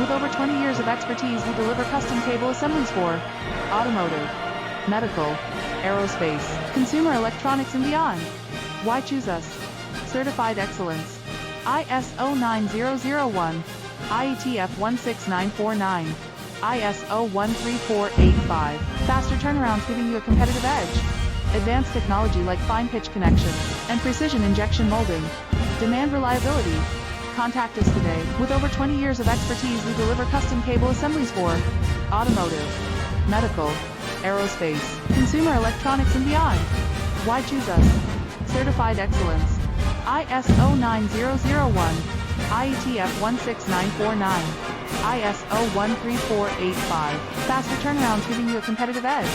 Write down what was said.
With over 20 years of expertise, we deliver custom cable assemblies for automotive, medical, aerospace, consumer electronics, and beyond. Why choose us? Certified excellence. ISO 9001, IATF 16949, ISO 13485. Faster turnarounds, giving you a competitive edge. Advanced technology like fine pitch connection and precision injection molding. Demand reliability. Contact us today. With over 20 years of expertise, we deliver custom cable assemblies for automotive, medical, aerospace, consumer electronics, and beyond. Why choose us? Certified excellence. ISO 9001, IATF 16949, ISO 13485. Faster turnarounds, giving you a competitive edge.